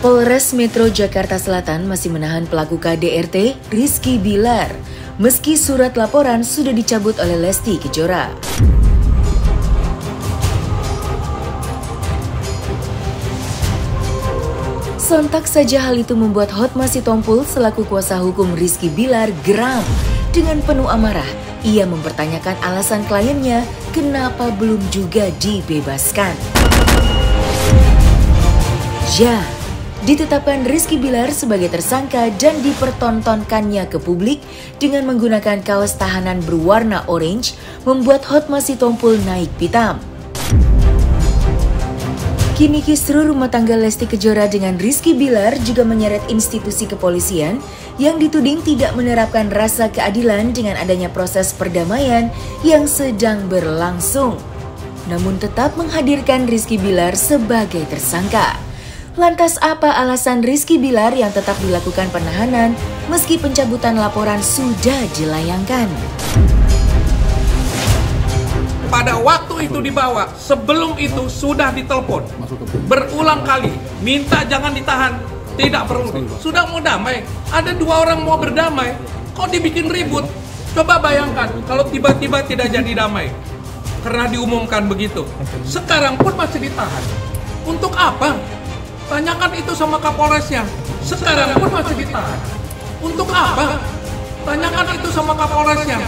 Polres Metro Jakarta Selatan masih menahan pelaku KDRT Rizky Bilar, meski surat laporan sudah dicabut oleh Lesti Kejora. Sontak saja hal itu membuat Hotma Sitompul selaku kuasa hukum Rizky Bilar geram. Dengan penuh amarah, ia mempertanyakan alasan kliennya kenapa belum juga dibebaskan. Ya, ditetapkan Rizky Bilar sebagai tersangka dan dipertontonkannya ke publik dengan menggunakan kaos tahanan berwarna orange membuat Hotma Sitompul naik pitam. Kini kisruh rumah tangga Lesti Kejora dengan Rizky Bilar juga menyeret institusi kepolisian yang dituding tidak menerapkan rasa keadilan dengan adanya proses perdamaian yang sedang berlangsung. Namun tetap menghadirkan Rizky Bilar sebagai tersangka. Lantas apa alasan Rizky Bilar yang tetap dilakukan penahanan meski pencabutan laporan sudah dilayangkan? Pada waktu itu dibawa, sebelum itu sudah ditelepon berulang kali, minta jangan ditahan, tidak perlu. Sudah mau damai, ada 2 orang mau berdamai, kok dibikin ribut? Coba bayangkan kalau tiba-tiba tidak jadi damai, karena diumumkan begitu. Sekarang pun masih ditahan. Untuk apa? Tanyakan itu sama Kapolresnya. Sekarang pun masih ditahan. Untuk apa? Tanyakan itu sama Kapolresnya.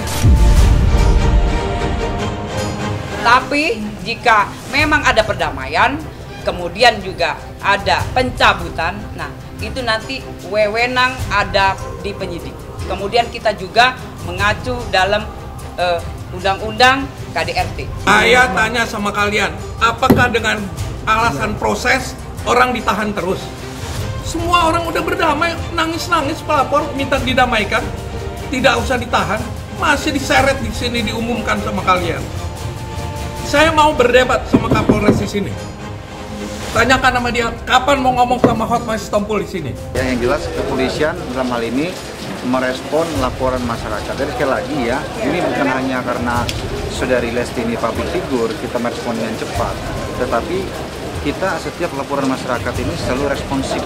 Tapi jika memang ada perdamaian, kemudian juga ada pencabutan, nah itu nanti wewenang ada di penyidik. Kemudian kita juga mengacu dalam undang-undang KDRT. Saya tanya sama kalian, apakah dengan alasan proses orang ditahan terus? Semua orang udah berdamai, nangis-nangis pelapor minta didamaikan, tidak usah ditahan, masih diseret di sini diumumkan sama kalian. Saya mau berdebat sama Kapolres di sini. Tanyakan sama dia, kapan mau ngomong sama Hotma Sitompul di sini? Yang jelas kepolisian dalam hal ini merespon laporan masyarakat. Dan sekali lagi ya, ini bukan hanya karena saudari Lesti ini public figure, kita merespon dengan cepat. Tetapi kita setiap laporan masyarakat ini selalu responsif,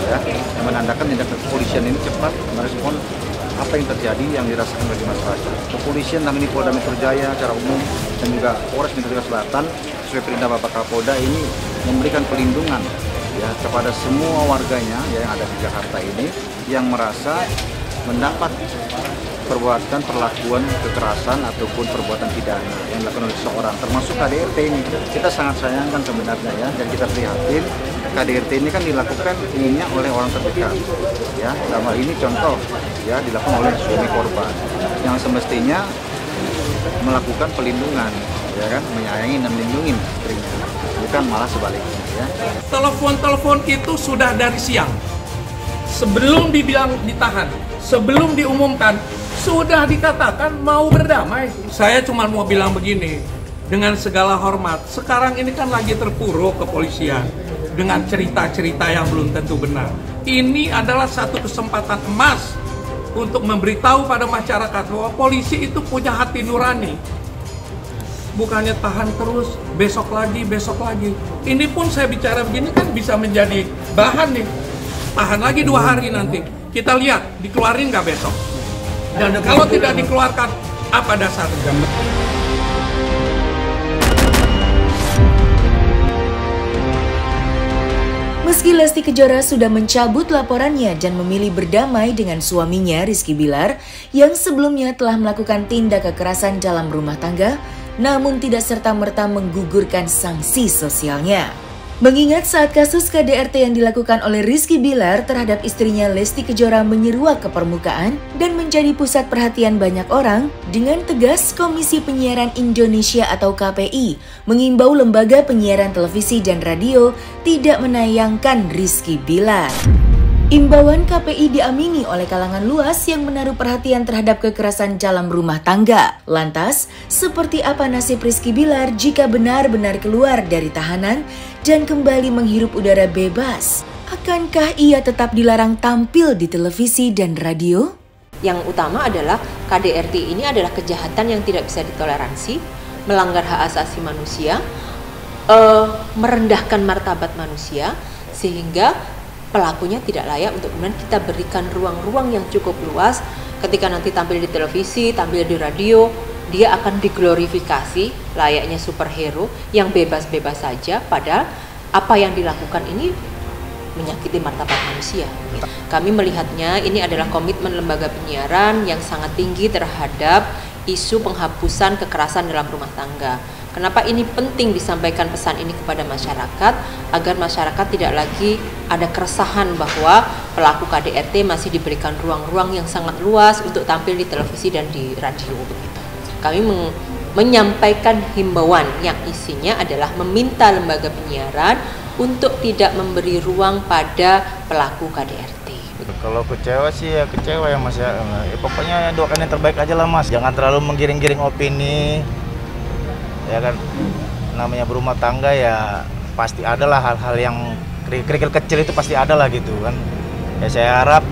ya, yang menandakan tindak kepolisian ini cepat merespon apa yang terjadi yang dirasakan bagi masyarakat. Kepolisian dalam ini Polda Metro Jaya secara umum dan juga Polres Metro Jakarta Selatan sesuai perintah Bapak Kapolda ini memberikan pelindungan ya kepada semua warganya ya, yang ada di Jakarta ini yang merasa mendapat perbuatan perlakuan kekerasan ataupun perbuatan pidana yang dilakukan oleh seseorang, termasuk KDRT ini. Kita sangat sayangkan sebenarnya ya, dan kita prihatin KDRT ini kan dilakukan ininya oleh orang terdekat ya, dalam hal ini contoh ya dilakukan oleh suami korban yang semestinya melakukan pelindungan ya kan, menyayangi dan melindungi istrinya, bukan malah sebaliknya ya. Telepon-telepon itu sudah dari siang, sebelum dibilang ditahan, sebelum diumumkan sudah dikatakan mau berdamai. Saya cuma mau bilang begini, dengan segala hormat, sekarang ini kan lagi terpuruk kepolisian dengan cerita-cerita yang belum tentu benar. Ini adalah satu kesempatan emas untuk memberitahu pada masyarakat bahwa polisi itu punya hati nurani. Bukannya tahan terus, besok lagi, besok lagi. Ini pun saya bicara begini kan bisa menjadi bahan nih. Tahan lagi 2 hari nanti. Kita lihat dikeluarin nggak besok. Dan kalau tidak dikeluarkan, apa dasarnya? Meski Lesti Kejora sudah mencabut laporannya dan memilih berdamai dengan suaminya Rizky Bilar yang sebelumnya telah melakukan tindak kekerasan dalam rumah tangga, namun tidak serta-merta menggugurkan sanksi sosialnya. Mengingat saat kasus KDRT yang dilakukan oleh Rizky Bilar terhadap istrinya Lesti Kejora menyeruak ke permukaan dan menjadi pusat perhatian banyak orang, dengan tegas Komisi Penyiaran Indonesia atau KPI mengimbau lembaga penyiaran televisi dan radio tidak menayangkan Rizky Bilar. Imbauan KPI diamini oleh kalangan luas yang menaruh perhatian terhadap kekerasan dalam rumah tangga. Lantas, seperti apa nasib Rizky Bilar jika benar-benar keluar dari tahanan dan kembali menghirup udara bebas? Akankah ia tetap dilarang tampil di televisi dan radio? Yang utama adalah KDRT ini adalah kejahatan yang tidak bisa ditoleransi, melanggar hak asasi manusia, merendahkan martabat manusia, sehingga pelakunya tidak layak untuk kemudian kita berikan ruang-ruang yang cukup luas. Ketika nanti tampil di televisi, tampil di radio, dia akan diglorifikasi layaknya superhero yang bebas-bebas saja, padahal apa yang dilakukan ini menyakiti martabat manusia. Kami melihatnya ini adalah komitmen lembaga penyiaran yang sangat tinggi terhadap isu penghapusan kekerasan dalam rumah tangga. Kenapa ini penting disampaikan pesan ini kepada masyarakat, agar masyarakat tidak lagi ada keresahan bahwa pelaku KDRT masih diberikan ruang-ruang yang sangat luas untuk tampil di televisi dan di radio. Kami menyampaikan himbauan yang isinya adalah meminta lembaga penyiaran untuk tidak memberi ruang pada pelaku KDRT. Kalau kecewa sih ya kecewa ya Mas ya. Pokoknya doakan yang terbaik aja lah Mas. Jangan terlalu menggiring-giring opini. Ya kan, namanya berumah tangga ya pasti ada lah hal-hal yang kerikil kecil itu pasti ada lah gitu kan. Ya saya harap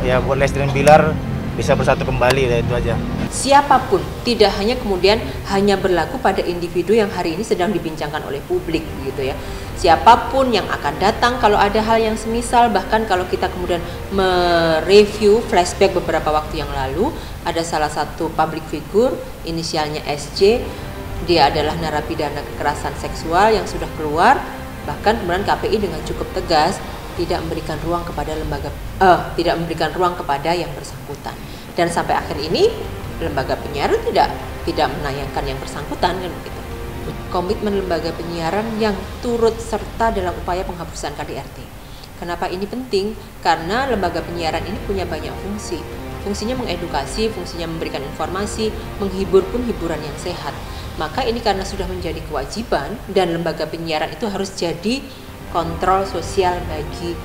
ya buat Lesti dan Bilar bisa bersatu kembali, ya itu aja. Siapapun, tidak hanya kemudian hanya berlaku pada individu yang hari ini sedang dibincangkan oleh publik gitu ya. Siapapun yang akan datang kalau ada hal yang semisal, bahkan kalau kita kemudian mereview flashback beberapa waktu yang lalu, ada salah satu public figure inisialnya SJ. Dia adalah narapidana kekerasan seksual yang sudah keluar, bahkan kemudian KPI dengan cukup tegas tidak memberikan ruang kepada tidak memberikan ruang kepada yang bersangkutan. Dan sampai akhir ini lembaga penyiaran tidak menayangkan yang bersangkutan kan begitu. Komitmen lembaga penyiaran yang turut serta dalam upaya penghapusan KDRT. Kenapa ini penting? Karena lembaga penyiaran ini punya banyak fungsi. Fungsinya mengedukasi, fungsinya memberikan informasi, menghibur pun hiburan yang sehat. Maka ini karena sudah menjadi kewajiban dan lembaga penyiaran itu harus jadi kontrol sosial bagi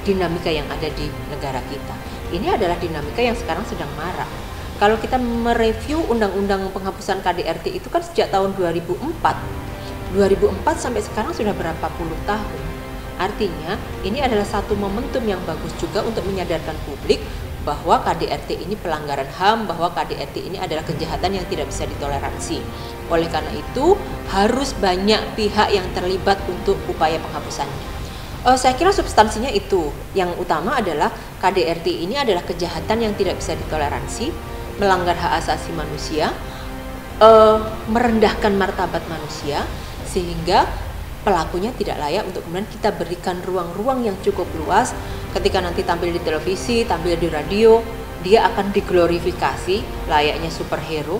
dinamika yang ada di negara kita. Ini adalah dinamika yang sekarang sedang marak. Kalau kita mereview undang-undang penghapusan KDRT itu kan sejak tahun 2004. 2004 sampai sekarang sudah berapa puluh tahun. Artinya ini adalah satu momentum yang bagus juga untuk menyadarkan publik bahwa KDRT ini pelanggaran HAM, bahwa KDRT ini adalah kejahatan yang tidak bisa ditoleransi. Oleh karena itu, harus banyak pihak yang terlibat untuk upaya penghapusannya. Saya kira substansinya itu. Yang utama adalah KDRT ini adalah kejahatan yang tidak bisa ditoleransi, melanggar hak asasi manusia, merendahkan martabat manusia, sehingga pelakunya tidak layak untuk kemudian kita berikan ruang-ruang yang cukup luas. Ketika nanti tampil di televisi, tampil di radio, dia akan diglorifikasi layaknya superhero.